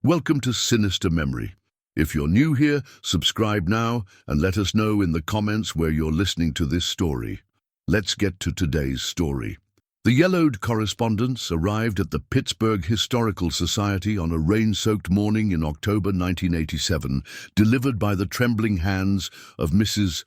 Welcome to Sinister Memory. If you're new here, subscribe now and let us know in the comments where you're listening to this story. Let's get to today's story. The yellowed correspondence arrived at the Pittsburgh Historical Society on a rain-soaked morning in October 1987, delivered by the trembling hands of Mrs.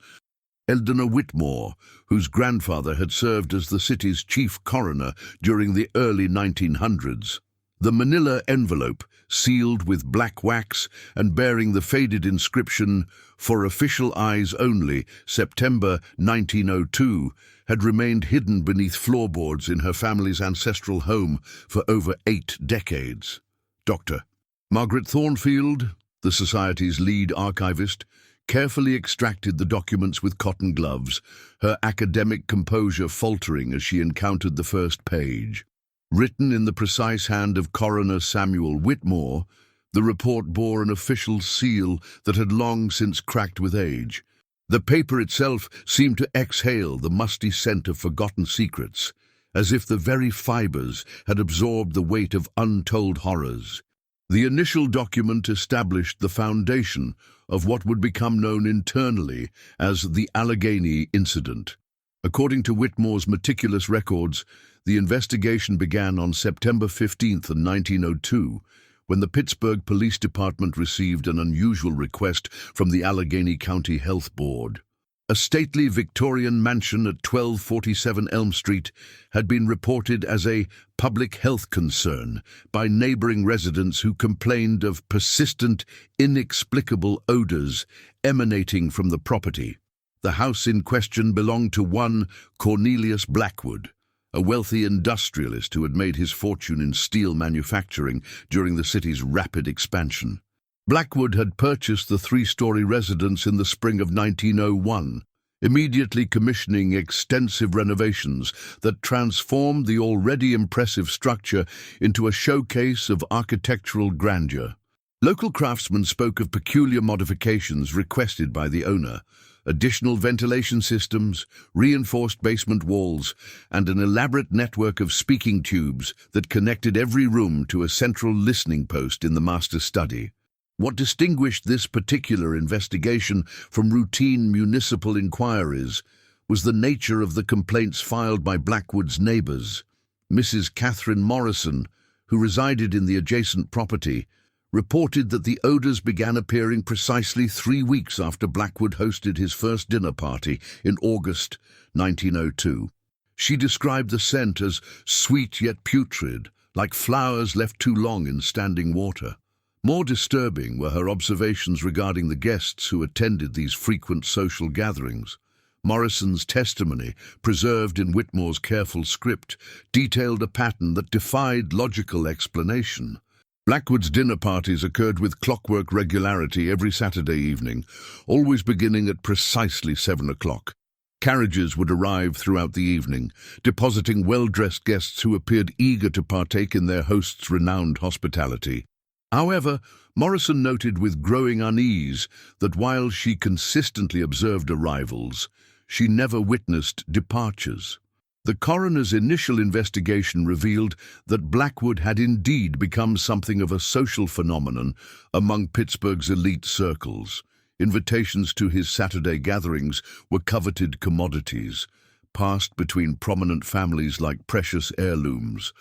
Eldona Whitmore, whose grandfather had served as the city's chief coroner during the early 1900s. The manila envelope, sealed with black wax and bearing the faded inscription, "For official eyes only, September 1902, had remained hidden beneath floorboards in her family's ancestral home for over 8 decades. Dr. Margaret Thornfield, the Society's lead archivist, carefully extracted the documents with cotton gloves, her academic composure faltering as she encountered the first page. Written in the precise hand of Coroner Samuel Whitmore, the report bore an official seal that had long since cracked with age. The paper itself seemed to exhale the musty scent of forgotten secrets, as if the very fibers had absorbed the weight of untold horrors. The initial document established the foundation of what would become known internally as the Allegheny Incident. According to Whitmore's meticulous records, the investigation began on September 15, 1902, when the Pittsburgh Police Department received an unusual request from the Allegheny County Health Board. A stately Victorian mansion at 1247 Elm Street had been reported as a public health concern by neighboring residents who complained of persistent, inexplicable odors emanating from the property. The house in question belonged to one Cornelius Blackwood, a wealthy industrialist who had made his fortune in steel manufacturing during the city's rapid expansion. Blackwood had purchased the 3-story residence in the spring of 1901, immediately commissioning extensive renovations that transformed the already impressive structure into a showcase of architectural grandeur. Local craftsmen spoke of peculiar modifications requested by the owner: additional ventilation systems, reinforced basement walls, and an elaborate network of speaking tubes that connected every room to a central listening post in the master study. What distinguished this particular investigation from routine municipal inquiries was the nature of the complaints filed by Blackwood's neighbors. Mrs. Catherine Morrison, who resided in the adjacent property, reported that the odors began appearing precisely 3 weeks after Blackwood hosted his first dinner party in August 1902. She described the scent as sweet yet putrid, like flowers left too long in standing water. More disturbing were her observations regarding the guests who attended these frequent social gatherings. Morrison's testimony, preserved in Whitmore's careful script, detailed a pattern that defied logical explanation. Blackwood's dinner parties occurred with clockwork regularity every Saturday evening, always beginning at precisely 7 o'clock. Carriages would arrive throughout the evening, depositing well-dressed guests who appeared eager to partake in their host's renowned hospitality. However, Morrison noted with growing unease that while she consistently observed arrivals, she never witnessed departures. The coroner's initial investigation revealed that Blackwood had indeed become something of a social phenomenon among Pittsburgh's elite circles. Invitations to his Saturday gatherings were coveted commodities, passed between prominent families like precious heirlooms.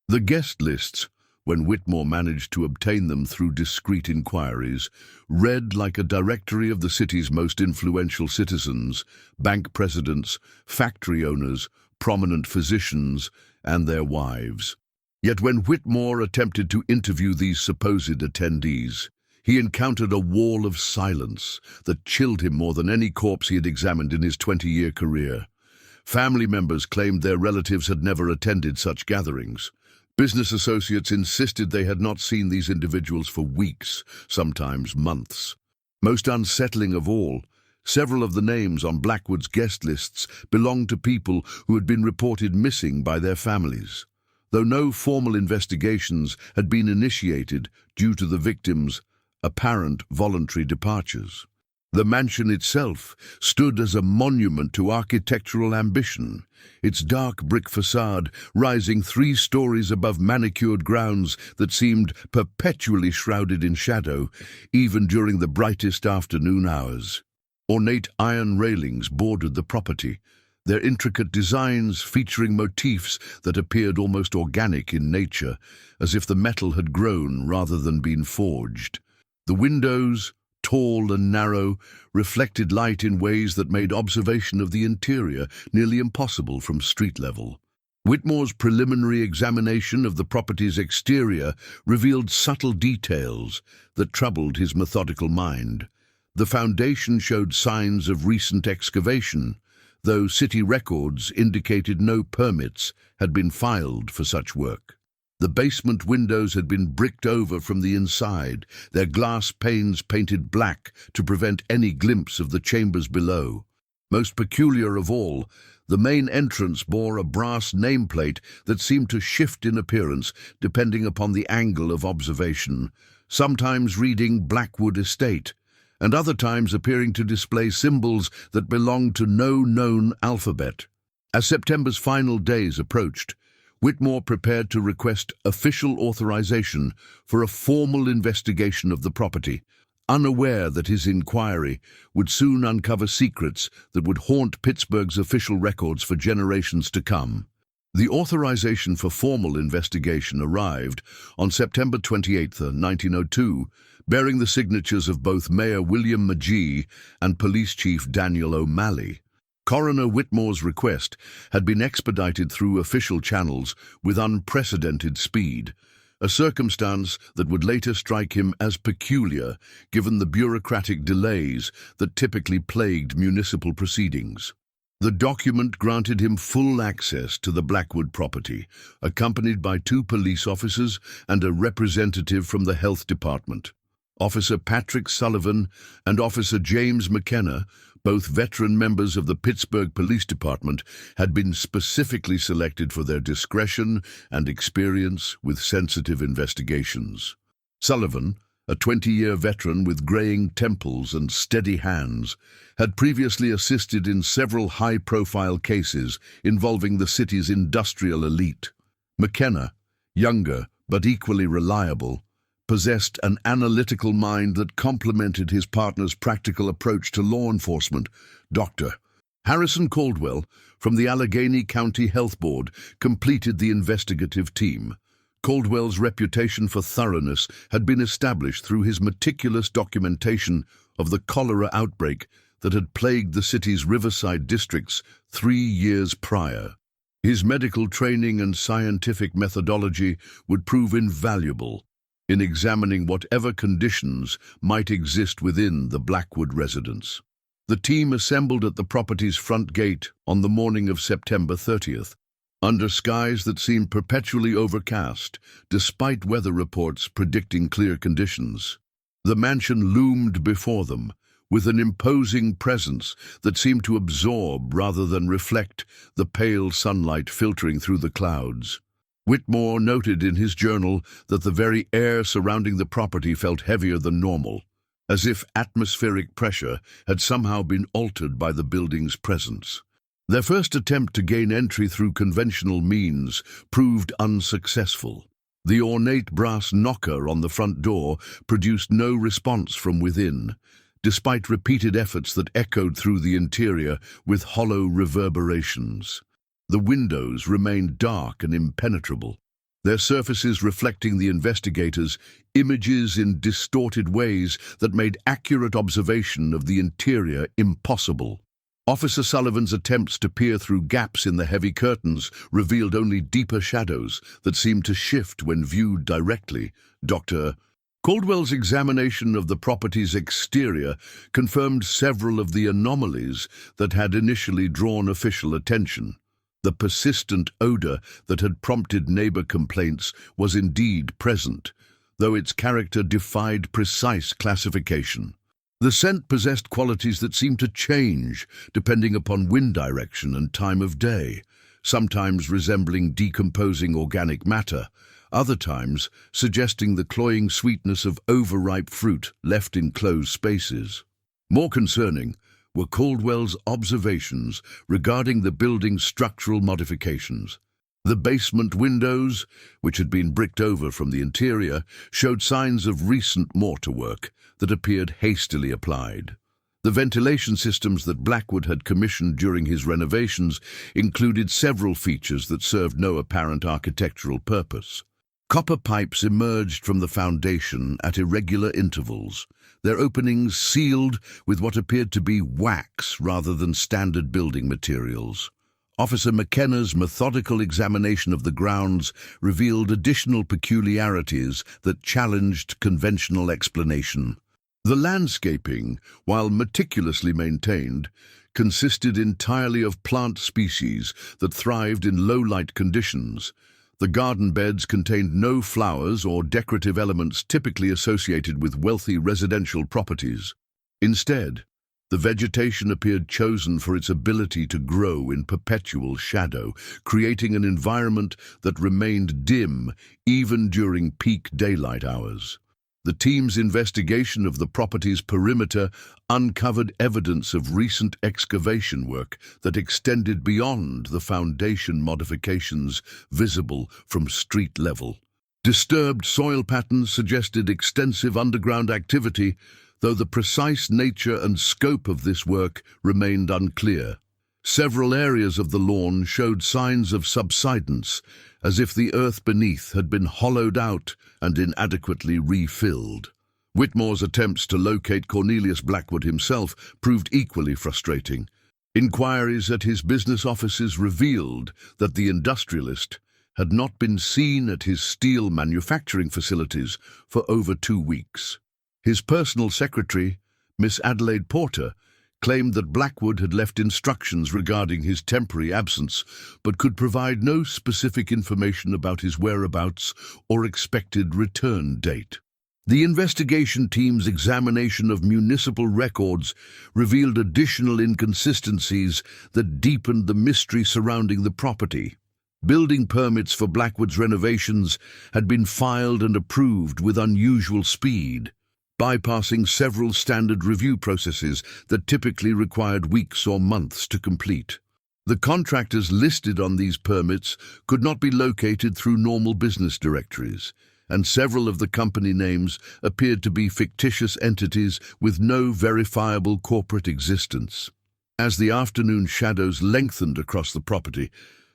The guest lists, when Whitmore managed to obtain them through discreet inquiries, read like a directory of the city's most influential citizens, bank presidents, factory owners, prominent physicians, and their wives. Yet when Whitmore attempted to interview these supposed attendees, he encountered a wall of silence that chilled him more than any corpse he had examined in his 20-year career. Family members claimed their relatives had never attended such gatherings. Business associates insisted they had not seen these individuals for weeks, sometimes months. Most unsettling of all, several of the names on Blackwood's guest lists belonged to people who had been reported missing by their families, though no formal investigations had been initiated due to the victims' apparent voluntary departures. The mansion itself stood as a monument to architectural ambition, its dark brick facade rising 3 stories above manicured grounds that seemed perpetually shrouded in shadow, even during the brightest afternoon hours. Ornate iron railings bordered the property, their intricate designs featuring motifs that appeared almost organic in nature, as if the metal had grown rather than been forged. The windows, tall and narrow, reflected light in ways that made observation of the interior nearly impossible from street level. Whitmore's preliminary examination of the property's exterior revealed subtle details that troubled his methodical mind. The foundation showed signs of recent excavation, though city records indicated no permits had been filed for such work. The basement windows had been bricked over from the inside, their glass panes painted black to prevent any glimpse of the chambers below. Most peculiar of all, the main entrance bore a brass nameplate that seemed to shift in appearance depending upon the angle of observation, sometimes reading Blackwood Estate, and other times appearing to display symbols that belonged to no known alphabet. As September's final days approached, Whitmore prepared to request official authorization for a formal investigation of the property, unaware that his inquiry would soon uncover secrets that would haunt Pittsburgh's official records for generations to come. The authorization for formal investigation arrived on September 28, 1902, bearing the signatures of both Mayor William Magee and Police Chief Daniel O'Malley. Coroner Whitmore's request had been expedited through official channels with unprecedented speed, a circumstance that would later strike him as peculiar given the bureaucratic delays that typically plagued municipal proceedings. The document granted him full access to the Blackwood property, accompanied by 2 police officers and a representative from the health department. Officer Patrick Sullivan and Officer James McKenna, both veteran members of the Pittsburgh Police Department, had been specifically selected for their discretion and experience with sensitive investigations. Sullivan, a 20-year veteran with graying temples and steady hands, had previously assisted in several high-profile cases involving the city's industrial elite. McKenna, younger but equally reliable, possessed an analytical mind that complemented his partner's practical approach to law enforcement. Dr. Harrison Caldwell, from the Allegheny County Health Board, completed the investigative team. Caldwell's reputation for thoroughness had been established through his meticulous documentation of the cholera outbreak that had plagued the city's riverside districts 3 years prior. His medical training and scientific methodology would prove invaluable in examining whatever conditions might exist within the Blackwood residence. The team assembled at the property's front gate on the morning of September 30th, under skies that seemed perpetually overcast, despite weather reports predicting clear conditions. The mansion loomed before them, with an imposing presence that seemed to absorb rather than reflect the pale sunlight filtering through the clouds. Whitmore noted in his journal that the very air surrounding the property felt heavier than normal, as if atmospheric pressure had somehow been altered by the building's presence. Their first attempt to gain entry through conventional means proved unsuccessful. The ornate brass knocker on the front door produced no response from within, despite repeated efforts that echoed through the interior with hollow reverberations. The windows remained dark and impenetrable, their surfaces reflecting the investigators' images in distorted ways that made accurate observation of the interior impossible. Officer Sullivan's attempts to peer through gaps in the heavy curtains revealed only deeper shadows that seemed to shift when viewed directly. Dr. Caldwell's examination of the property's exterior confirmed several of the anomalies that had initially drawn official attention. The persistent odor that had prompted neighbor complaints was indeed present, though its character defied precise classification. The scent possessed qualities that seemed to change depending upon wind direction and time of day, sometimes resembling decomposing organic matter, other times suggesting the cloying sweetness of overripe fruit left in closed spaces. More concerning were Caldwell's observations regarding the building's structural modifications. The basement windows, which had been bricked over from the interior, showed signs of recent mortar work that appeared hastily applied. The ventilation systems that Blackwood had commissioned during his renovations included several features that served no apparent architectural purpose. Copper pipes emerged from the foundation at irregular intervals, their openings sealed with what appeared to be wax rather than standard building materials. Officer McKenna's methodical examination of the grounds revealed additional peculiarities that challenged conventional explanation. The landscaping, while meticulously maintained, consisted entirely of plant species that thrived in low-light conditions. The garden beds contained no flowers or decorative elements typically associated with wealthy residential properties. Instead, the vegetation appeared chosen for its ability to grow in perpetual shadow, creating an environment that remained dim even during peak daylight hours. The team's investigation of the property's perimeter uncovered evidence of recent excavation work that extended beyond the foundation modifications visible from street level. Disturbed soil patterns suggested extensive underground activity, though the precise nature and scope of this work remained unclear. Several areas of the lawn showed signs of subsidence, as if the earth beneath had been hollowed out and inadequately refilled. Whitmore's attempts to locate Cornelius Blackwood himself proved equally frustrating. Inquiries at his business offices revealed that the industrialist had not been seen at his steel manufacturing facilities for over 2 weeks. His personal secretary, Miss Adelaide Porter, claimed that Blackwood had left instructions regarding his temporary absence, but could provide no specific information about his whereabouts or expected return date. The investigation team's examination of municipal records revealed additional inconsistencies that deepened the mystery surrounding the property. Building permits for Blackwood's renovations had been filed and approved with unusual speed, bypassing several standard review processes that typically required weeks or months to complete. The contractors listed on these permits could not be located through normal business directories, and several of the company names appeared to be fictitious entities with no verifiable corporate existence. As the afternoon shadows lengthened across the property,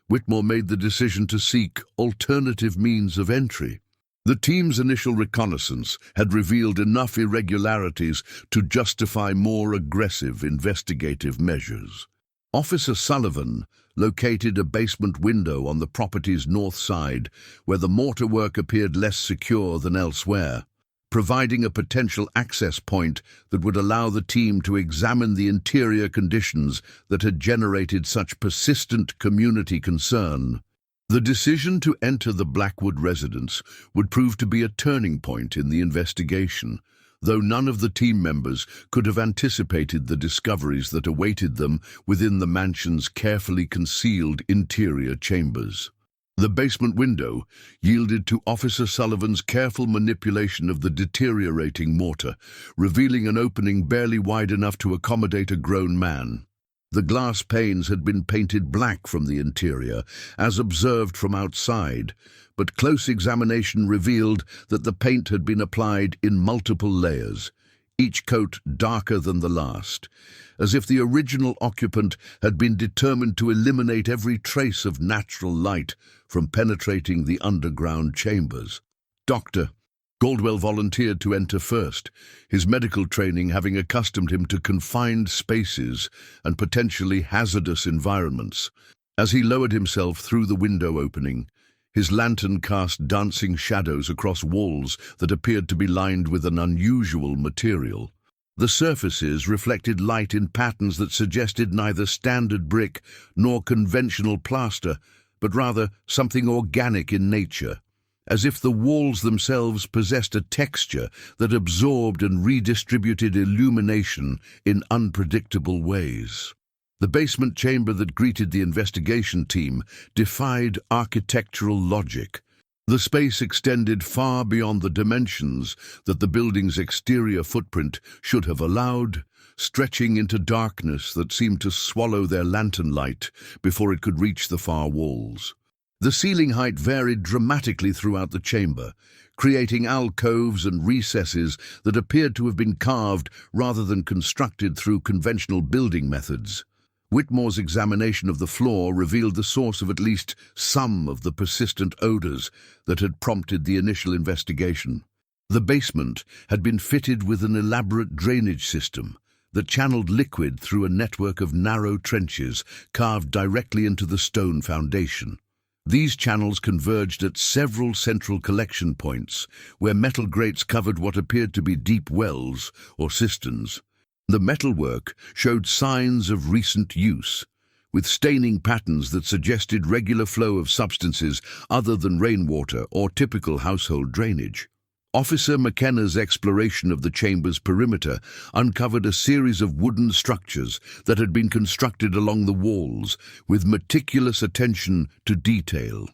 Whitmore made the decision to seek alternative means of entry. The team's initial reconnaissance had revealed enough irregularities to justify more aggressive investigative measures. Officer Sullivan located a basement window on the property's north side where the mortar work appeared less secure than elsewhere, providing a potential access point that would allow the team to examine the interior conditions that had generated such persistent community concern. The decision to enter the Blackwood residence would prove to be a turning point in the investigation, though none of the team members could have anticipated the discoveries that awaited them within the mansion's carefully concealed interior chambers. The basement window yielded to Officer Sullivan's careful manipulation of the deteriorating mortar, revealing an opening barely wide enough to accommodate a grown man. The glass panes had been painted black from the interior, as observed from outside, but close examination revealed that the paint had been applied in multiple layers, each coat darker than the last, as if the original occupant had been determined to eliminate every trace of natural light from penetrating the underground chambers. Dr. Caldwell volunteered to enter first, his medical training having accustomed him to confined spaces and potentially hazardous environments. As he lowered himself through the window opening, his lantern cast dancing shadows across walls that appeared to be lined with an unusual material. The surfaces reflected light in patterns that suggested neither standard brick nor conventional plaster, but rather something organic in nature, as if the walls themselves possessed a texture that absorbed and redistributed illumination in unpredictable ways. The basement chamber that greeted the investigation team defied architectural logic. The space extended far beyond the dimensions that the building's exterior footprint should have allowed, stretching into darkness that seemed to swallow their lantern light before it could reach the far walls. The ceiling height varied dramatically throughout the chamber, creating alcoves and recesses that appeared to have been carved rather than constructed through conventional building methods. Whitmore's examination of the floor revealed the source of at least some of the persistent odors that had prompted the initial investigation. The basement had been fitted with an elaborate drainage system that channeled liquid through a network of narrow trenches carved directly into the stone foundation. These channels converged at several central collection points, where metal grates covered what appeared to be deep wells or cisterns. The metalwork showed signs of recent use, with staining patterns that suggested regular flow of substances other than rainwater or typical household drainage. Officer McKenna's exploration of the chamber's perimeter uncovered a series of wooden structures that had been constructed along the walls with meticulous attention to detail.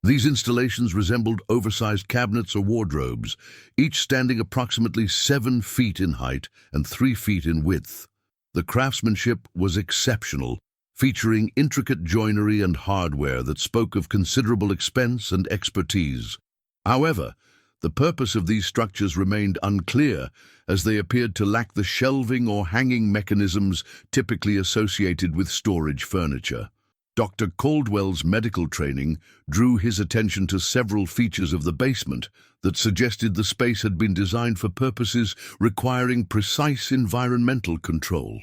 These installations resembled oversized cabinets or wardrobes, each standing approximately 7 feet in height and 3 feet in width. The craftsmanship was exceptional, featuring intricate joinery and hardware that spoke of considerable expense and expertise. However, the purpose of these structures remained unclear, as they appeared to lack the shelving or hanging mechanisms typically associated with storage furniture. Dr. Caldwell's medical training drew his attention to several features of the basement that suggested the space had been designed for purposes requiring precise environmental control.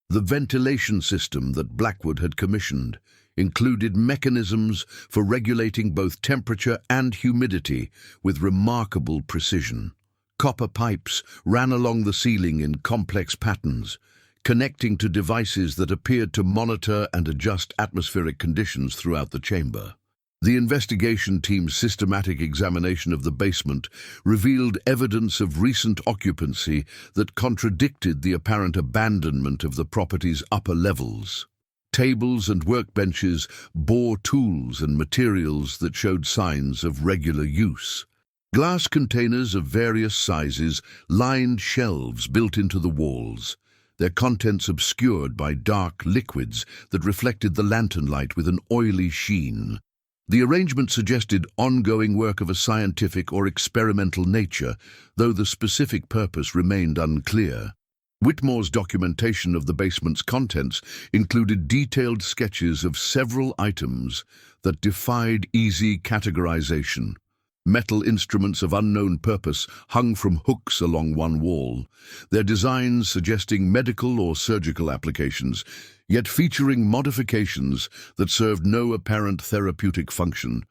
The ventilation system that Blackwood had commissioned included mechanisms for regulating both temperature and humidity with remarkable precision. Copper pipes ran along the ceiling in complex patterns, connecting to devices that appeared to monitor and adjust atmospheric conditions throughout the chamber. The investigation team's systematic examination of the basement revealed evidence of recent occupancy that contradicted the apparent abandonment of the property's upper levels. Tables and workbenches bore tools and materials that showed signs of regular use. Glass containers of various sizes lined shelves built into the walls, their contents obscured by dark liquids that reflected the lantern light with an oily sheen. The arrangement suggested ongoing work of a scientific or experimental nature, though the specific purpose remained unclear. Whitmore's documentation of the basement's contents included detailed sketches of several items that defied easy categorization. Metal instruments of unknown purpose hung from hooks along one wall, their designs suggesting medical or surgical applications, yet featuring modifications that served no apparent therapeutic function.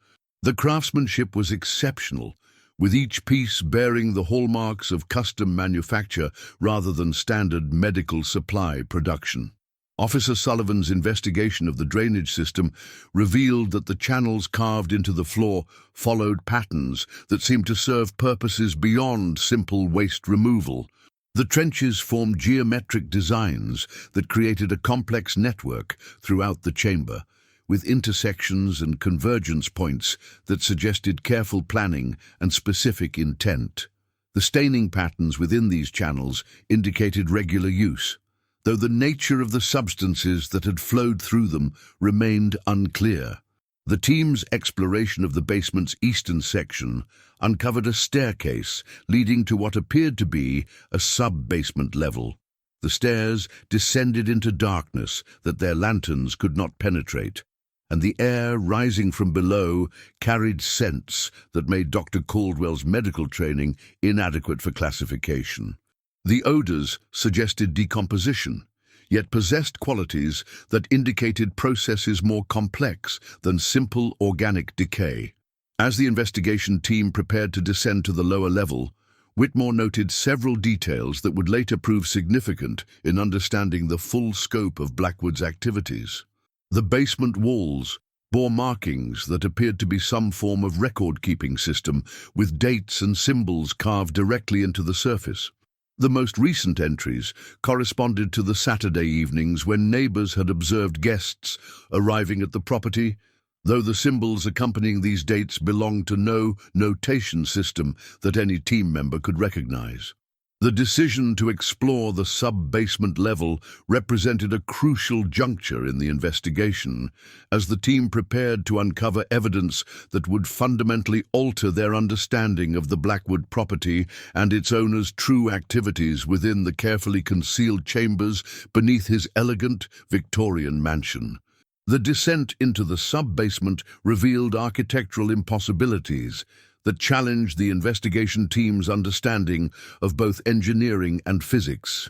The craftsmanship was exceptional, with each piece bearing the hallmarks of custom manufacture rather than standard medical supply production. Officer Sullivan's investigation of the drainage system revealed that the channels carved into the floor followed patterns that seemed to serve purposes beyond simple waste removal. The trenches formed geometric designs that created a complex network throughout the chamber, with intersections and convergence points that suggested careful planning and specific intent. The staining patterns within these channels indicated regular use, though the nature of the substances that had flowed through them remained unclear. The team's exploration of the basement's eastern section uncovered a staircase leading to what appeared to be a sub-basement level. The stairs descended into darkness that their lanterns could not penetrate, and the air rising from below carried scents that made Dr. Caldwell's medical training inadequate for classification. The odors suggested decomposition, yet possessed qualities that indicated processes more complex than simple organic decay. As the investigation team prepared to descend to the lower level, Whitmore noted several details that would later prove significant in understanding the full scope of Blackwood's activities. The basement walls bore markings that appeared to be some form of record-keeping system, with dates and symbols carved directly into the surface. The most recent entries corresponded to the Saturday evenings when neighbors had observed guests arriving at the property, though the symbols accompanying these dates belonged to no notation system that any team member could recognize. The decision to explore the sub-basement level represented a crucial juncture in the investigation, as the team prepared to uncover evidence that would fundamentally alter their understanding of the Blackwood property and its owner's true activities within the carefully concealed chambers beneath his elegant Victorian mansion. The descent into the sub-basement revealed architectural impossibilities that challenged the investigation team's understanding of both engineering and physics.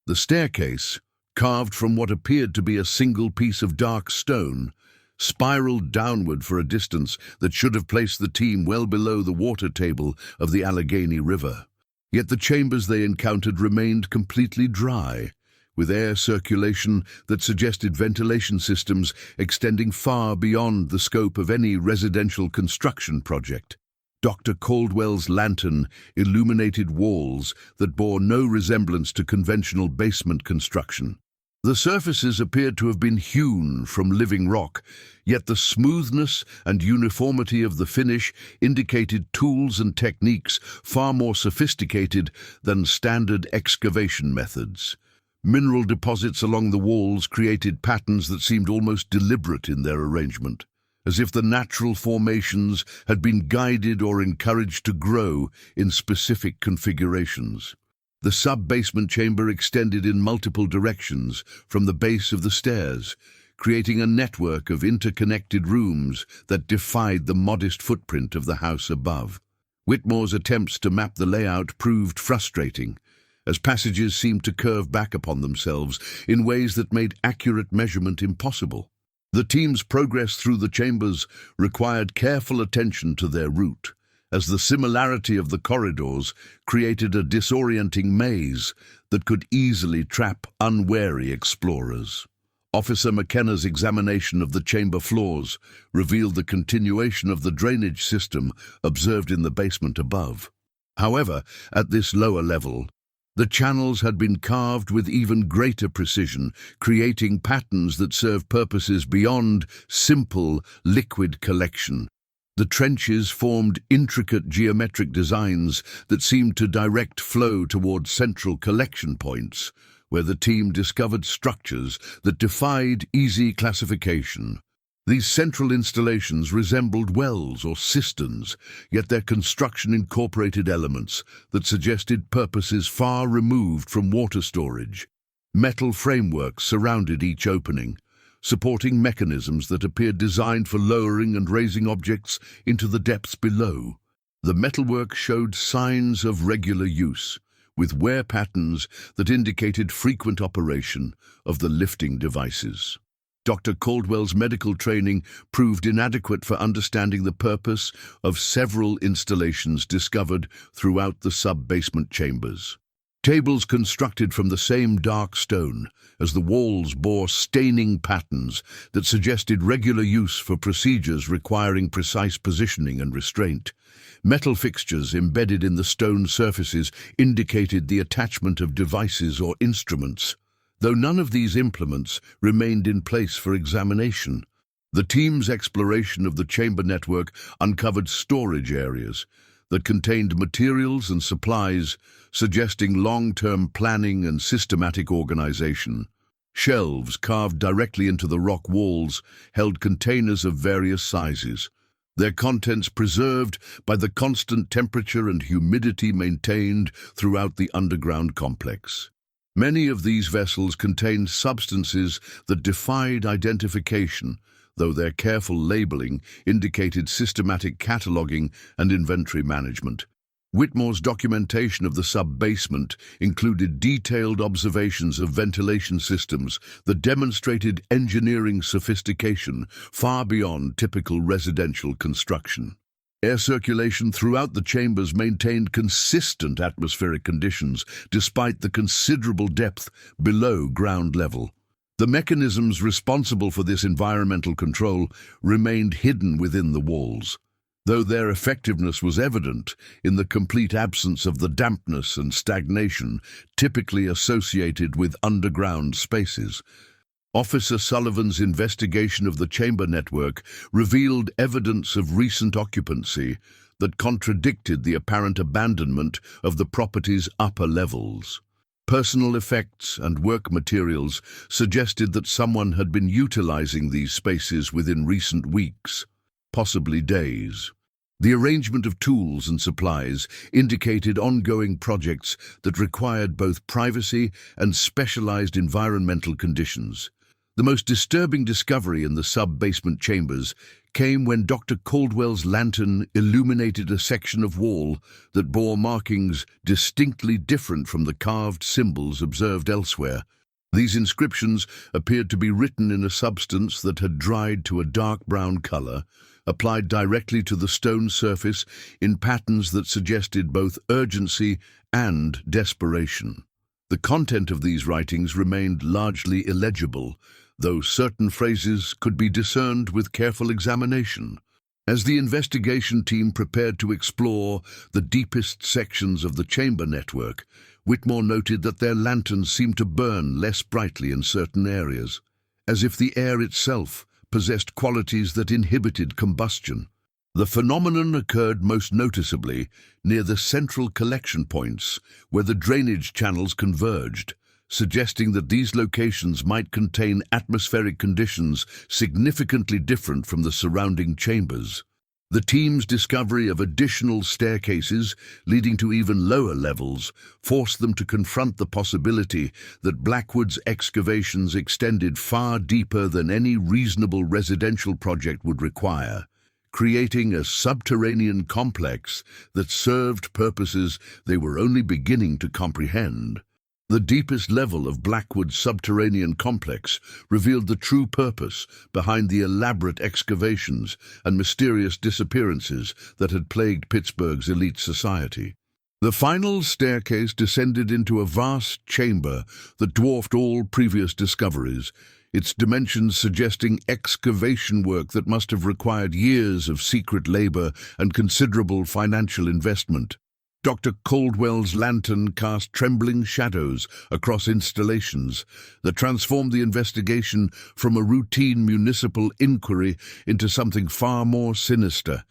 The staircase, carved from what appeared to be a single piece of dark stone, spiraled downward for a distance that should have placed the team well below the water table of the Allegheny River. Yet the chambers they encountered remained completely dry, with air circulation that suggested ventilation systems extending far beyond the scope of any residential construction project. Dr. Caldwell's lantern illuminated walls that bore no resemblance to conventional basement construction. The surfaces appeared to have been hewn from living rock, yet the smoothness and uniformity of the finish indicated tools and techniques far more sophisticated than standard excavation methods. Mineral deposits along the walls created patterns that seemed almost deliberate in their arrangement, as if the natural formations had been guided or encouraged to grow in specific configurations. The sub-basement chamber extended in multiple directions from the base of the stairs, creating a network of interconnected rooms that defied the modest footprint of the house above. Whitmore's attempts to map the layout proved frustrating, as passages seemed to curve back upon themselves in ways that made accurate measurement impossible. The team's progress through the chambers required careful attention to their route, as the similarity of the corridors created a disorienting maze that could easily trap unwary explorers. Officer McKenna's examination of the chamber floors revealed the continuation of the drainage system observed in the basement above. However, at this lower level, the channels had been carved with even greater precision, creating patterns that serve purposes beyond simple liquid collection. The trenches formed intricate geometric designs that seemed to direct flow toward central collection points, where the team discovered structures that defied easy classification. These central installations resembled wells or cisterns, yet their construction incorporated elements that suggested purposes far removed from water storage. Metal frameworks surrounded each opening, supporting mechanisms that appeared designed for lowering and raising objects into the depths below. The metalwork showed signs of regular use, with wear patterns that indicated frequent operation of the lifting devices. Dr. Caldwell's medical training proved inadequate for understanding the purpose of several installations discovered throughout the sub-basement chambers. Tables constructed from the same dark stone as the walls bore staining patterns that suggested regular use for procedures requiring precise positioning and restraint. Metal fixtures embedded in the stone surfaces indicated the attachment of devices or instruments, though none of these implements remained in place for examination. The team's exploration of the chamber network uncovered storage areas that contained materials and supplies, suggesting long-term planning and systematic organization. Shelves carved directly into the rock walls held containers of various sizes, their contents preserved by the constant temperature and humidity maintained throughout the underground complex. Many of these vessels contained substances that defied identification, though their careful labeling indicated systematic cataloging and inventory management. Whitmore's documentation of the sub-basement included detailed observations of ventilation systems that demonstrated engineering sophistication far beyond typical residential construction. Air circulation throughout the chambers maintained consistent atmospheric conditions despite the considerable depth below ground level. The mechanisms responsible for this environmental control remained hidden within the walls, though their effectiveness was evident in the complete absence of the dampness and stagnation typically associated with underground spaces. Officer Sullivan's investigation of the chamber network revealed evidence of recent occupancy that contradicted the apparent abandonment of the property's upper levels. Personal effects and work materials suggested that someone had been utilizing these spaces within recent weeks, possibly days. The arrangement of tools and supplies indicated ongoing projects that required both privacy and specialized environmental conditions. The most disturbing discovery in the sub-basement chambers came when Dr. Caldwell's lantern illuminated a section of wall that bore markings distinctly different from the carved symbols observed elsewhere. These inscriptions appeared to be written in a substance that had dried to a dark brown color, applied directly to the stone surface in patterns that suggested both urgency and desperation. The content of these writings remained largely illegible, though certain phrases could be discerned with careful examination. As the investigation team prepared to explore the deepest sections of the chamber network, Whitmore noted that their lanterns seemed to burn less brightly in certain areas, as if the air itself possessed qualities that inhibited combustion. The phenomenon occurred most noticeably near the central collection points, where the drainage channels converged, suggesting that these locations might contain atmospheric conditions significantly different from the surrounding chambers. The team's discovery of additional staircases leading to even lower levels forced them to confront the possibility that Blackwood's excavations extended far deeper than any reasonable residential project would require, creating a subterranean complex that served purposes they were only beginning to comprehend. The deepest level of Blackwood's subterranean complex revealed the true purpose behind the elaborate excavations and mysterious disappearances that had plagued Pittsburgh's elite society. The final staircase descended into a vast chamber that dwarfed all previous discoveries, its dimensions suggesting excavation work that must have required years of secret labor and considerable financial investment. Dr. Caldwell's lantern cast trembling shadows across installations that transformed the investigation from a routine municipal inquiry into something far more sinister.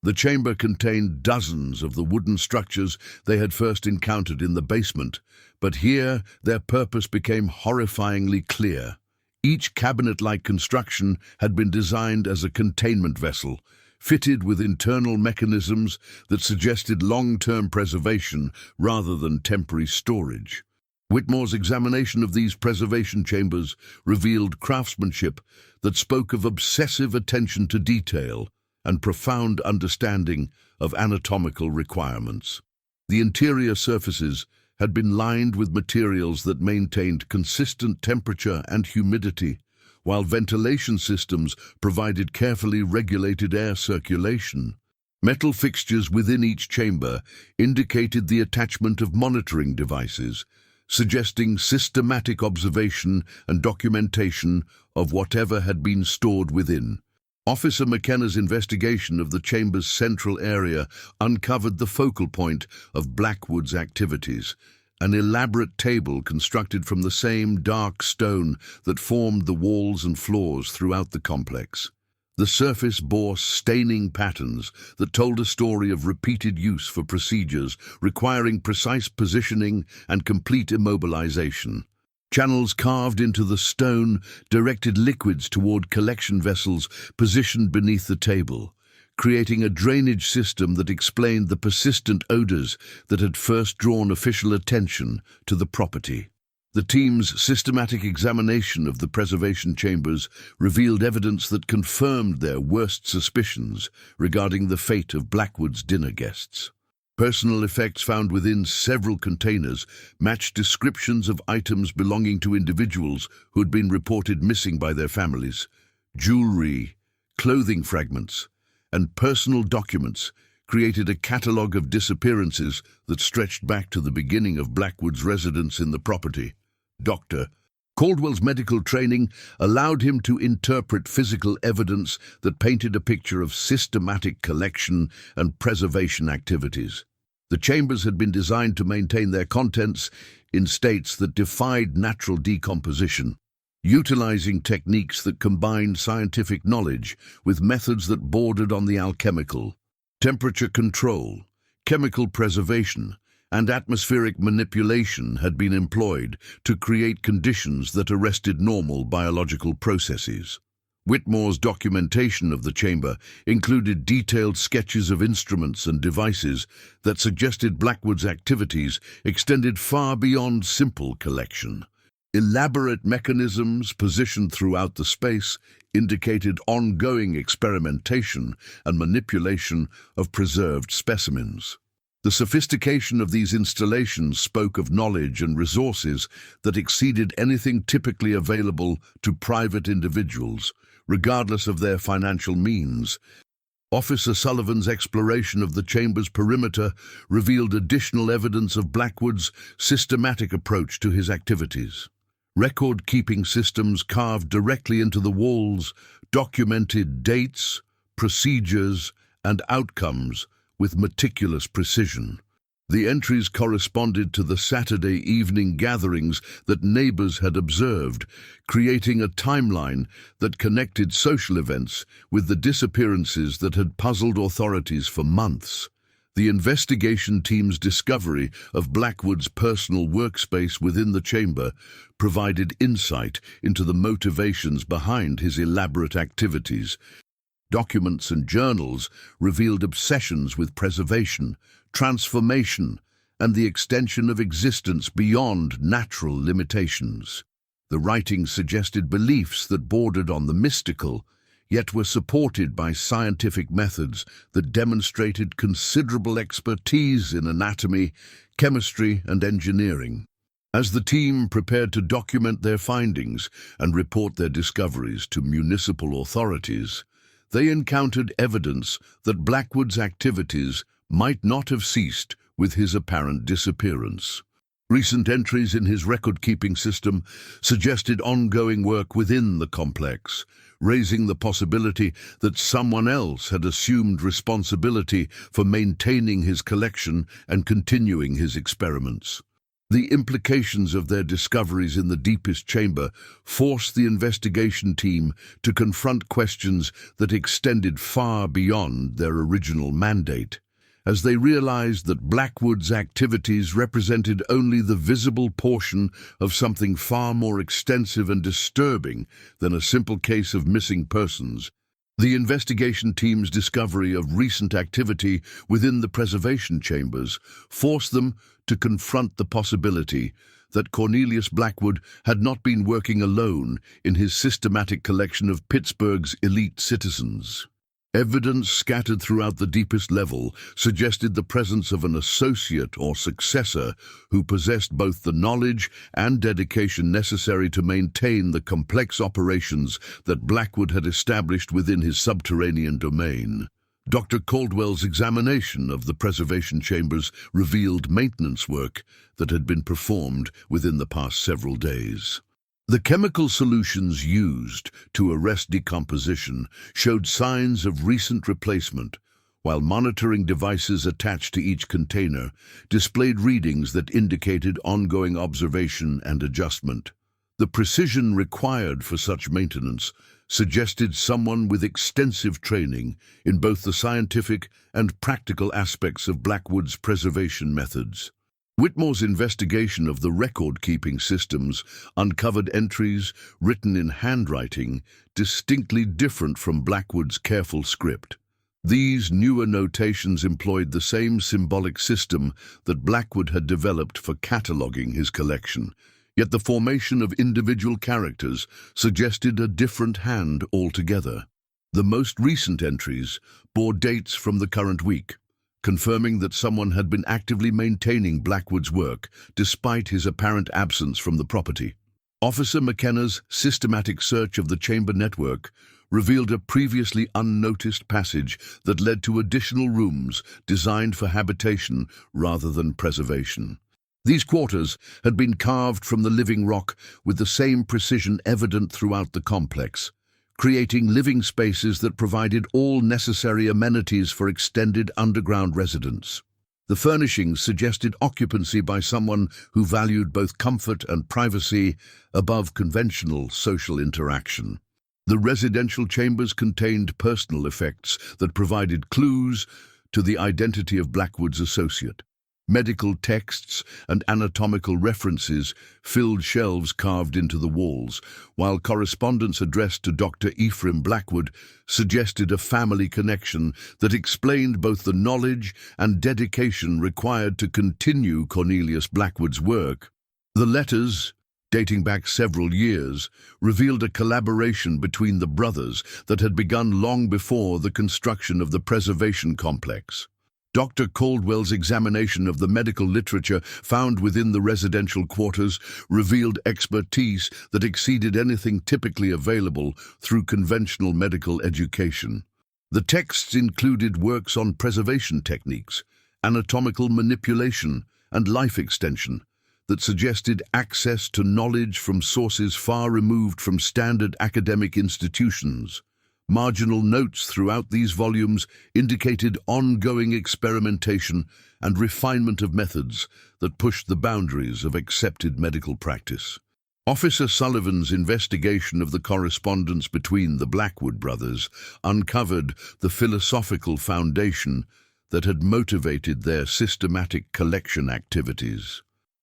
The chamber contained dozens of the wooden structures they had first encountered in the basement, but here their purpose became horrifyingly clear. Each cabinet-like construction had been designed as a containment vessel, fitted with internal mechanisms that suggested long-term preservation rather than temporary storage. Whitmore's examination of these preservation chambers revealed craftsmanship that spoke of obsessive attention to detail and profound understanding of anatomical requirements. The interior surfaces had been lined with materials that maintained consistent temperature and humidity, while ventilation systems provided carefully regulated air circulation. Metal fixtures within each chamber indicated the attachment of monitoring devices, suggesting systematic observation and documentation of whatever had been stored within. Officer McKenna's investigation of the chamber's central area uncovered the focal point of Blackwood's activities, an elaborate table constructed from the same dark stone that formed the walls and floors throughout the complex. The surface bore staining patterns that told a story of repeated use for procedures requiring precise positioning and complete immobilization. Channels carved into the stone directed liquids toward collection vessels positioned beneath the table, creating a drainage system that explained the persistent odors that had first drawn official attention to the property. The team's systematic examination of the preservation chambers revealed evidence that confirmed their worst suspicions regarding the fate of Blackwood's dinner guests. Personal effects found within several containers matched descriptions of items belonging to individuals who had been reported missing by their families. Jewelry, clothing fragments, and personal documents created a catalogue of disappearances that stretched back to the beginning of Blackwood's residence in the property. Dr. Caldwell's medical training allowed him to interpret physical evidence that painted a picture of systematic collection and preservation activities. The chambers had been designed to maintain their contents in states that defied natural decomposition, utilizing techniques that combined scientific knowledge with methods that bordered on the alchemical. Temperature control, chemical preservation, and atmospheric manipulation had been employed to create conditions that arrested normal biological processes. Whitmore's documentation of the chamber included detailed sketches of instruments and devices that suggested Blackwood's activities extended far beyond simple collection. Elaborate mechanisms positioned throughout the space indicated ongoing experimentation and manipulation of preserved specimens. The sophistication of these installations spoke of knowledge and resources that exceeded anything typically available to private individuals, regardless of their financial means. Officer Sullivan's exploration of the chamber's perimeter revealed additional evidence of Blackwood's systematic approach to his activities. Record-keeping systems carved directly into the walls documented dates, procedures, and outcomes with meticulous precision. The entries corresponded to the Saturday evening gatherings that neighbors had observed, creating a timeline that connected social events with the disappearances that had puzzled authorities for months. The investigation team's discovery of Blackwood's personal workspace within the chamber provided insight into the motivations behind his elaborate activities. Documents and journals revealed obsessions with preservation, transformation, and the extension of existence beyond natural limitations. The writings suggested beliefs that bordered on the mystical, yet were supported by scientific methods that demonstrated considerable expertise in anatomy, chemistry, and engineering. As the team prepared to document their findings and report their discoveries to municipal authorities, they encountered evidence that Blackwood's activities might not have ceased with his apparent disappearance. Recent entries in his record-keeping system suggested ongoing work within the complex, raising the possibility that someone else had assumed responsibility for maintaining his collection and continuing his experiments. The implications of their discoveries in the deepest chamber forced the investigation team to confront questions that extended far beyond their original mandate. As they realized that Blackwood's activities represented only the visible portion of something far more extensive and disturbing than a simple case of missing persons, the investigation team's discovery of recent activity within the preservation chambers forced them to confront the possibility that Cornelius Blackwood had not been working alone in his systematic collection of Pittsburgh's elite citizens. Evidence scattered throughout the deepest level suggested the presence of an associate or successor who possessed both the knowledge and dedication necessary to maintain the complex operations that Blackwood had established within his subterranean domain. Dr. Caldwell's examination of the preservation chambers revealed maintenance work that had been performed within the past several days. The chemical solutions used to arrest decomposition showed signs of recent replacement, while monitoring devices attached to each container displayed readings that indicated ongoing observation and adjustment. The precision required for such maintenance suggested someone with extensive training in both the scientific and practical aspects of Blackwood's preservation methods. Whitmore's investigation of the record-keeping systems uncovered entries written in handwriting distinctly different from Blackwood's careful script. These newer notations employed the same symbolic system that Blackwood had developed for cataloging his collection, yet the formation of individual characters suggested a different hand altogether. The most recent entries bore dates from the current week, confirming that someone had been actively maintaining Blackwood's work despite his apparent absence from the property. Officer McKenna's systematic search of the chamber network revealed a previously unnoticed passage that led to additional rooms designed for habitation rather than preservation. These quarters had been carved from the living rock with the same precision evident throughout the complex, creating living spaces that provided all necessary amenities for extended underground residence. The furnishings suggested occupancy by someone who valued both comfort and privacy above conventional social interaction. The residential chambers contained personal effects that provided clues to the identity of Blackwood's associate. Medical texts and anatomical references filled shelves carved into the walls, while correspondence addressed to Dr. Ephraim Blackwood suggested a family connection that explained both the knowledge and dedication required to continue Cornelius Blackwood's work. The letters, dating back several years, revealed a collaboration between the brothers that had begun long before the construction of the preservation complex. Dr. Caldwell's examination of the medical literature found within the residential quarters revealed expertise that exceeded anything typically available through conventional medical education. The texts included works on preservation techniques, anatomical manipulation, and life extension that suggested access to knowledge from sources far removed from standard academic institutions. Marginal notes throughout these volumes indicated ongoing experimentation and refinement of methods that pushed the boundaries of accepted medical practice. Officer Sullivan's investigation of the correspondence between the Blackwood brothers uncovered the philosophical foundation that had motivated their systematic collection activities.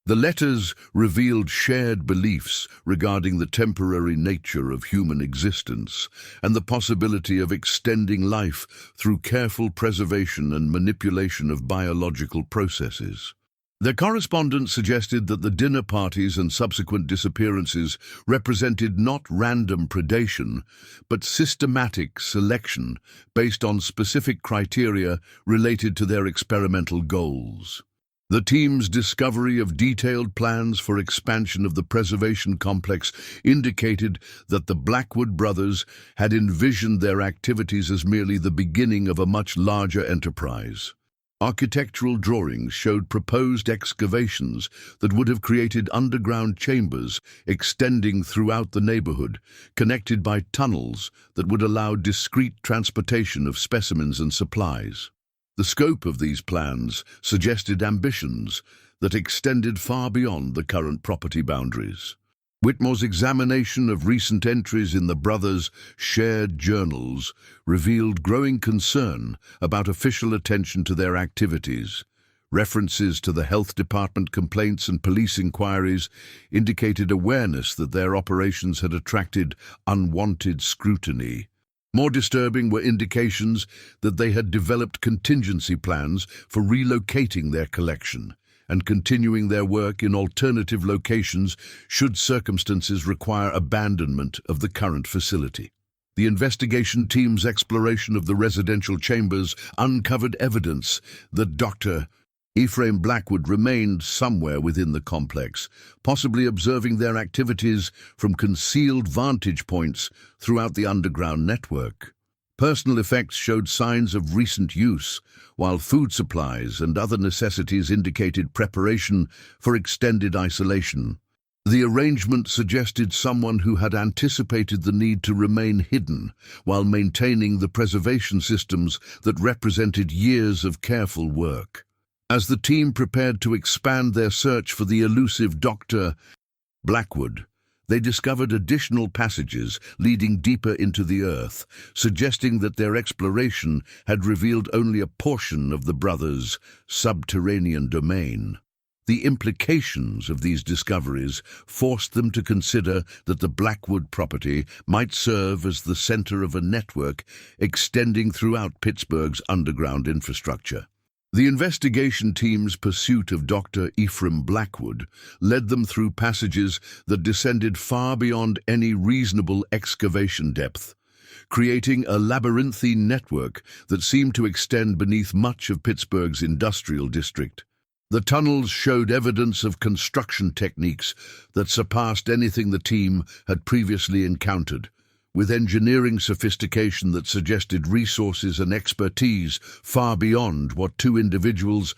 The letters revealed shared beliefs regarding the temporary nature of human existence and the possibility of extending life through careful preservation and manipulation of biological processes. Their correspondence suggested that the dinner parties and subsequent disappearances represented not random predation, but systematic selection based on specific criteria related to their experimental goals. The team's discovery of detailed plans for expansion of the preservation complex indicated that the Blackwood brothers had envisioned their activities as merely the beginning of a much larger enterprise. Architectural drawings showed proposed excavations that would have created underground chambers extending throughout the neighborhood, connected by tunnels that would allow discreet transportation of specimens and supplies. The scope of these plans suggested ambitions that extended far beyond the current property boundaries. Whitmore's examination of recent entries in the brothers' shared journals revealed growing concern about official attention to their activities. References to the health department complaints and police inquiries indicated awareness that their operations had attracted unwanted scrutiny. More disturbing were indications that they had developed contingency plans for relocating their collection and continuing their work in alternative locations should circumstances require abandonment of the current facility. The investigation team's exploration of the residential chambers uncovered evidence that Dr. Ephraim Blackwood remained somewhere within the complex, possibly observing their activities from concealed vantage points throughout the underground network. Personal effects showed signs of recent use, while food supplies and other necessities indicated preparation for extended isolation. The arrangement suggested someone who had anticipated the need to remain hidden while maintaining the preservation systems that represented years of careful work. As the team prepared to expand their search for the elusive Dr. Blackwood, they discovered additional passages leading deeper into the earth, suggesting that their exploration had revealed only a portion of the brothers' subterranean domain. The implications of these discoveries forced them to consider that the Blackwood property might serve as the center of a network extending throughout Pittsburgh's underground infrastructure. The investigation team's pursuit of Dr. Ephraim Blackwood led them through passages that descended far beyond any reasonable excavation depth, creating a labyrinthine network that seemed to extend beneath much of Pittsburgh's industrial district. The tunnels showed evidence of construction techniques that surpassed anything the team had previously encountered, with engineering sophistication that suggested resources and expertise far beyond what two individuals,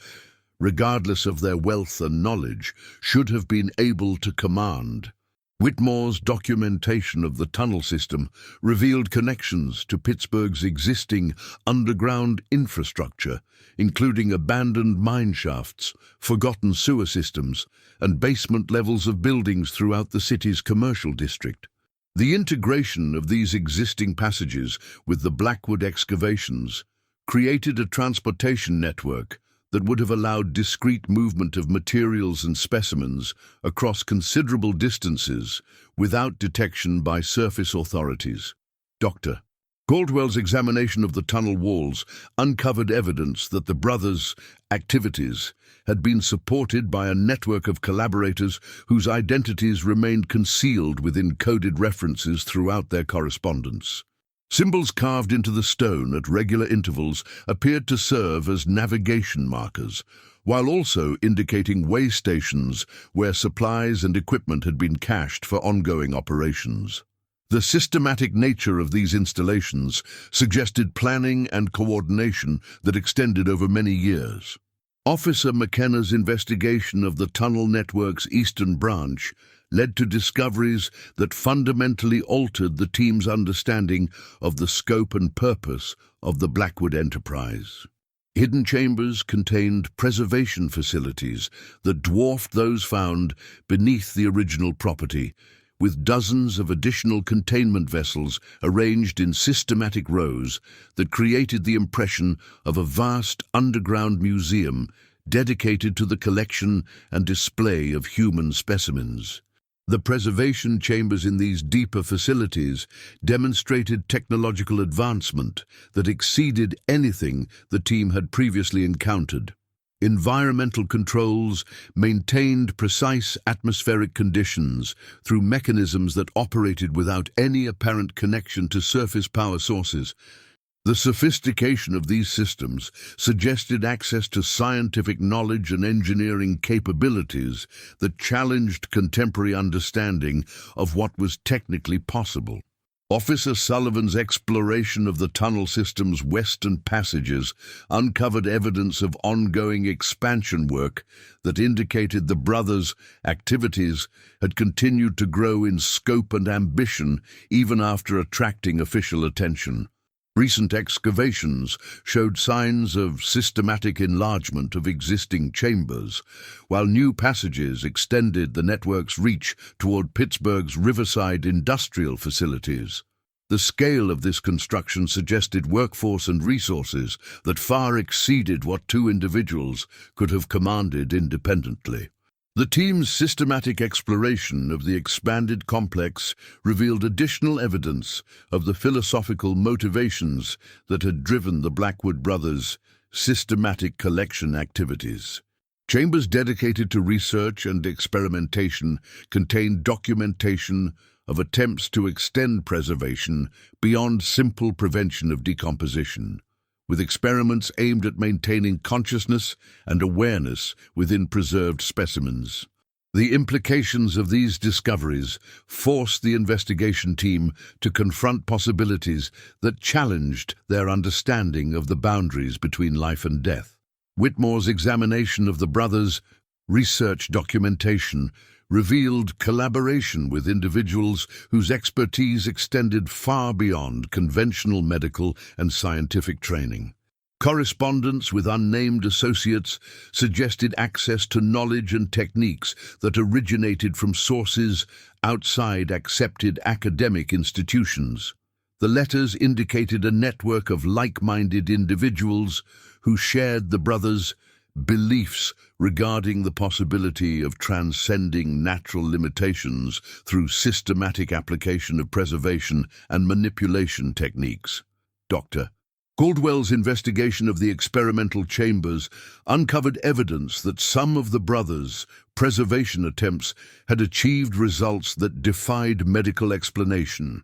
regardless of their wealth and knowledge, should have been able to command. Whitmore's documentation of the tunnel system revealed connections to Pittsburgh's existing underground infrastructure, including abandoned mine shafts, forgotten sewer systems, and basement levels of buildings throughout the city's commercial district. The integration of these existing passages with the Blackwood excavations created a transportation network that would have allowed discrete movement of materials and specimens across considerable distances without detection by surface authorities. Dr. Caldwell's examination of the tunnel walls uncovered evidence that the brothers' activities had been supported by a network of collaborators whose identities remained concealed within coded references throughout their correspondence. Symbols carved into the stone at regular intervals appeared to serve as navigation markers, while also indicating way stations where supplies and equipment had been cached for ongoing operations. The systematic nature of these installations suggested planning and coordination that extended over many years. Officer McKenna's investigation of the tunnel network's eastern branch led to discoveries that fundamentally altered the team's understanding of the scope and purpose of the Blackwood enterprise. Hidden chambers contained preservation facilities that dwarfed those found beneath the original property, with dozens of additional containment vessels arranged in systematic rows that created the impression of a vast underground museum dedicated to the collection and display of human specimens. The preservation chambers in these deeper facilities demonstrated technological advancement that exceeded anything the team had previously encountered. Environmental controls maintained precise atmospheric conditions through mechanisms that operated without any apparent connection to surface power sources. The sophistication of these systems suggested access to scientific knowledge and engineering capabilities that challenged contemporary understanding of what was technically possible. Officer Sullivan's exploration of the tunnel system's western passages uncovered evidence of ongoing expansion work that indicated the brothers' activities had continued to grow in scope and ambition even after attracting official attention. Recent excavations showed signs of systematic enlargement of existing chambers, while new passages extended the network's reach toward Pittsburgh's riverside industrial facilities. The scale of this construction suggested workforce and resources that far exceeded what two individuals could have commanded independently. The team's systematic exploration of the expanded complex revealed additional evidence of the philosophical motivations that had driven the Blackwood brothers' systematic collection activities. Chambers dedicated to research and experimentation contained documentation of attempts to extend preservation beyond simple prevention of decomposition, with experiments aimed at maintaining consciousness and awareness within preserved specimens. The implications of these discoveries forced the investigation team to confront possibilities that challenged their understanding of the boundaries between life and death. Whitmore's examination of the brothers' research documentation revealed collaboration with individuals whose expertise extended far beyond conventional medical and scientific training. Correspondence with unnamed associates suggested access to knowledge and techniques that originated from sources outside accepted academic institutions. The letters indicated a network of like-minded individuals who shared the brothers' beliefs regarding the possibility of transcending natural limitations through systematic application of preservation and manipulation techniques. Dr. Caldwell's investigation of the experimental chambers uncovered evidence that some of the brothers' preservation attempts had achieved results that defied medical explanation.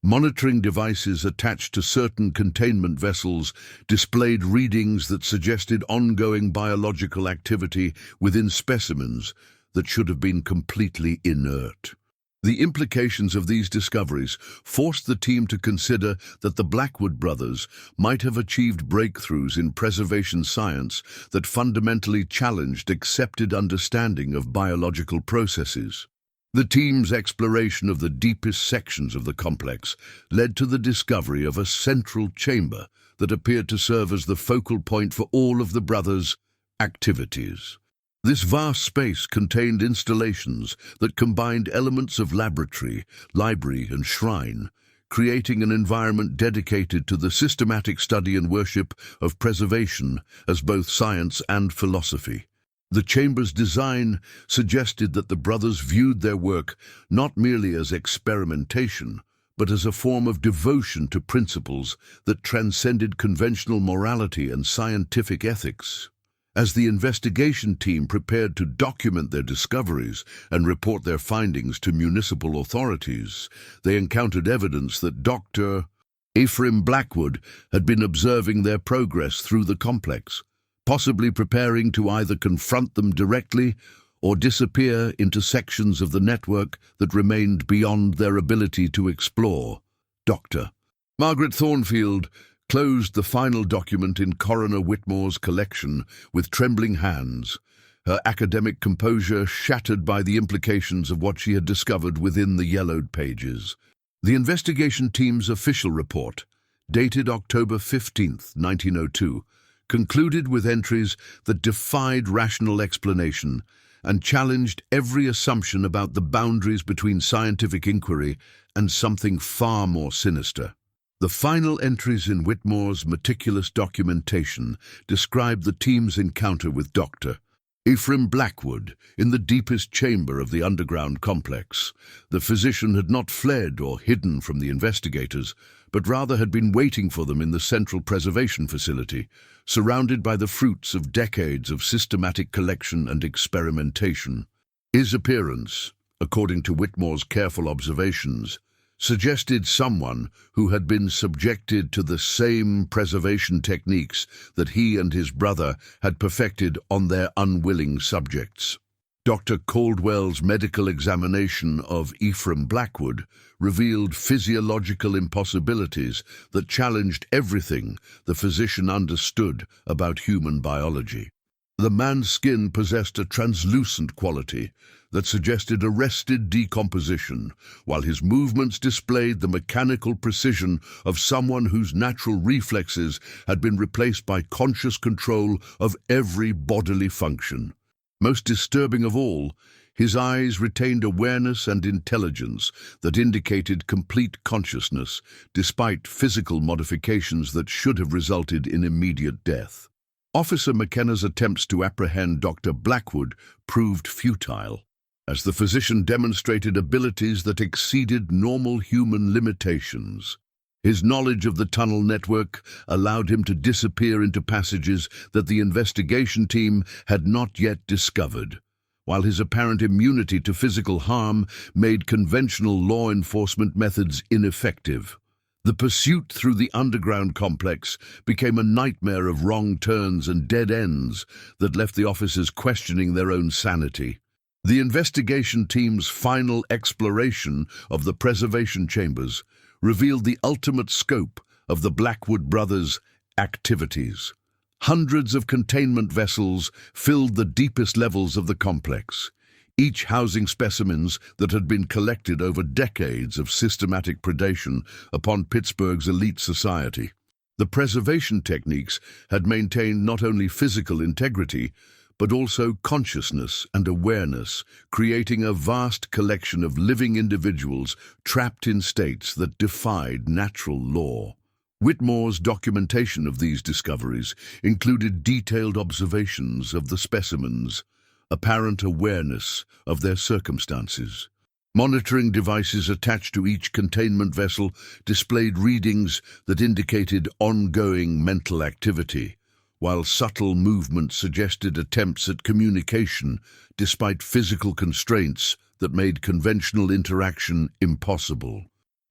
Monitoring devices attached to certain containment vessels displayed readings that suggested ongoing biological activity within specimens that should have been completely inert. The implications of these discoveries forced the team to consider that the Blackwood brothers might have achieved breakthroughs in preservation science that fundamentally challenged accepted understanding of biological processes. The team's exploration of the deepest sections of the complex led to the discovery of a central chamber that appeared to serve as the focal point for all of the brothers' activities. This vast space contained installations that combined elements of laboratory, library, and shrine, creating an environment dedicated to the systematic study and worship of preservation as both science and philosophy. The chamber's design suggested that the brothers viewed their work not merely as experimentation, but as a form of devotion to principles that transcended conventional morality and scientific ethics. As the investigation team prepared to document their discoveries and report their findings to municipal authorities, they encountered evidence that Dr. Ephraim Blackwood had been observing their progress through the complex, possibly preparing to either confront them directly or disappear into sections of the network that remained beyond their ability to explore. Dr. Margaret Thornfield closed the final document in Coroner Whitmore's collection with trembling hands, her academic composure shattered by the implications of what she had discovered within the yellowed pages. The investigation team's official report, dated October 15, 1902, concluded with entries that defied rational explanation and challenged every assumption about the boundaries between scientific inquiry and something far more sinister. The final entries in Whitmore's meticulous documentation describe the team's encounter with Dr. Ephraim Blackwood in the deepest chamber of the underground complex. The physician had not fled or hidden from the investigators, but rather had been waiting for them in the central preservation facility, surrounded by the fruits of decades of systematic collection and experimentation. His appearance, according to Whitmore's careful observations, suggested someone who had been subjected to the same preservation techniques that he and his brother had perfected on their unwilling subjects. Dr. Caldwell's medical examination of Ephraim Blackwood revealed physiological impossibilities that challenged everything the physician understood about human biology. The man's skin possessed a translucent quality that suggested arrested decomposition, while his movements displayed the mechanical precision of someone whose natural reflexes had been replaced by conscious control of every bodily function. Most disturbing of all, his eyes retained awareness and intelligence that indicated complete consciousness, despite physical modifications that should have resulted in immediate death. Officer McKenna's attempts to apprehend Dr. Blackwood proved futile, as the physician demonstrated abilities that exceeded normal human limitations. His knowledge of the tunnel network allowed him to disappear into passages that the investigation team had not yet discovered, while his apparent immunity to physical harm made conventional law enforcement methods ineffective. The pursuit through the underground complex became a nightmare of wrong turns and dead ends that left the officers questioning their own sanity. The investigation team's final exploration of the preservation chambers revealed the ultimate scope of the Blackwood brothers' activities. Hundreds of containment vessels filled the deepest levels of the complex, each housing specimens that had been collected over decades of systematic predation upon Pittsburgh's elite society. The preservation techniques had maintained not only physical integrity, but also consciousness and awareness, creating a vast collection of living individuals trapped in states that defied natural law. Whitmore's documentation of these discoveries included detailed observations of the specimens, apparent awareness of their circumstances. Monitoring devices attached to each containment vessel displayed readings that indicated ongoing mental activity, while subtle movements suggested attempts at communication despite physical constraints that made conventional interaction impossible.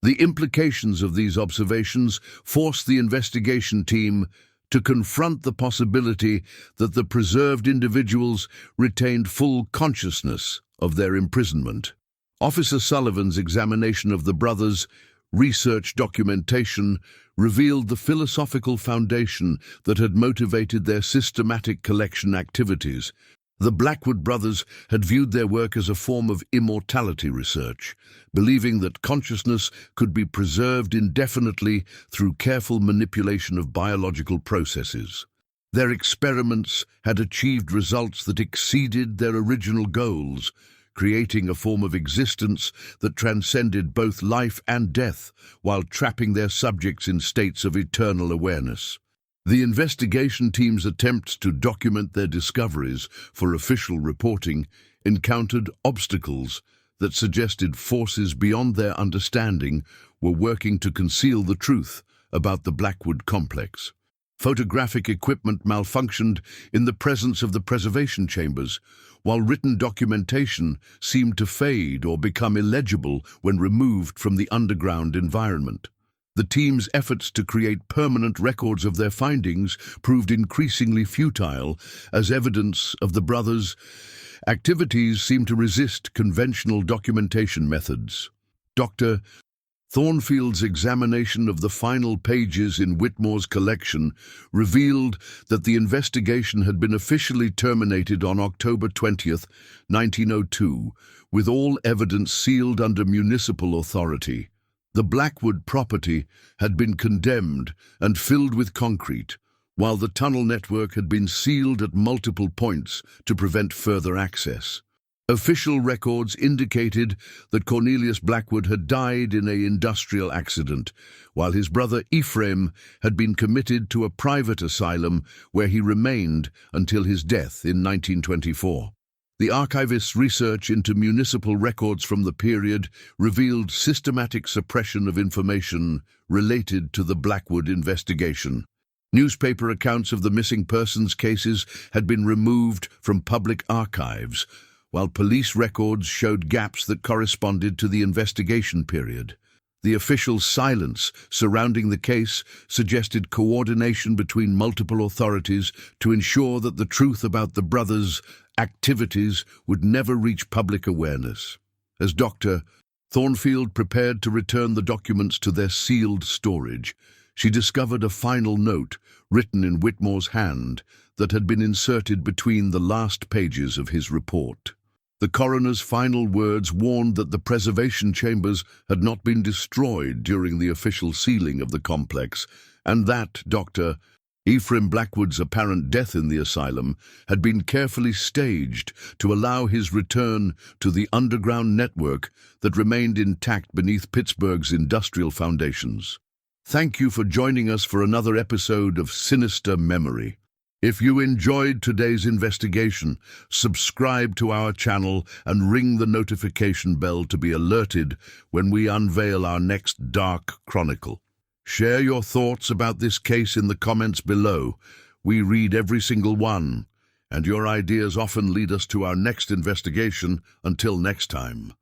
The implications of these observations forced the investigation team to confront the possibility that the preserved individuals retained full consciousness of their imprisonment. Officer Sullivan's examination of the brothers' research documentation revealed the philosophical foundation that had motivated their systematic collection activities. The Blackwood brothers had viewed their work as a form of immortality research, believing that consciousness could be preserved indefinitely through careful manipulation of biological processes. Their experiments had achieved results that exceeded their original goals, creating a form of existence that transcended both life and death while trapping their subjects in states of eternal awareness. The investigation team's attempts to document their discoveries for official reporting encountered obstacles that suggested forces beyond their understanding were working to conceal the truth about the Blackwood complex. Photographic equipment malfunctioned in the presence of the preservation chambers, while written documentation seemed to fade or become illegible when removed from the underground environment. The team's efforts to create permanent records of their findings proved increasingly futile, as evidence of the brothers' activities seemed to resist conventional documentation methods. Dr. Thornfield's examination of the final pages in Whitmore's collection revealed that the investigation had been officially terminated on October 20th, 1902, with all evidence sealed under municipal authority. The Blackwood property had been condemned and filled with concrete, while the tunnel network had been sealed at multiple points to prevent further access. Official records indicated that Cornelius Blackwood had died in an industrial accident, while his brother Ephraim had been committed to a private asylum where he remained until his death in 1924. The archivist's research into municipal records from the period revealed systematic suppression of information related to the Blackwood investigation. Newspaper accounts of the missing persons cases had been removed from public archives, while police records showed gaps that corresponded to the investigation period. The official silence surrounding the case suggested coordination between multiple authorities to ensure that the truth about the brothers' activities would never reach public awareness. As Dr. Thornfield prepared to return the documents to their sealed storage, she discovered a final note written in Whitmore's hand that had been inserted between the last pages of his report. The coroner's final words warned that the preservation chambers had not been destroyed during the official sealing of the complex, and that Dr. Ephraim Blackwood's apparent death in the asylum had been carefully staged to allow his return to the underground network that remained intact beneath Pittsburgh's industrial foundations. Thank you for joining us for another episode of Sinister Memory. If you enjoyed today's investigation, subscribe to our channel and ring the notification bell to be alerted when we unveil our next dark chronicle. Share your thoughts about this case in the comments below. We read every single one, and your ideas often lead us to our next investigation. Until next time.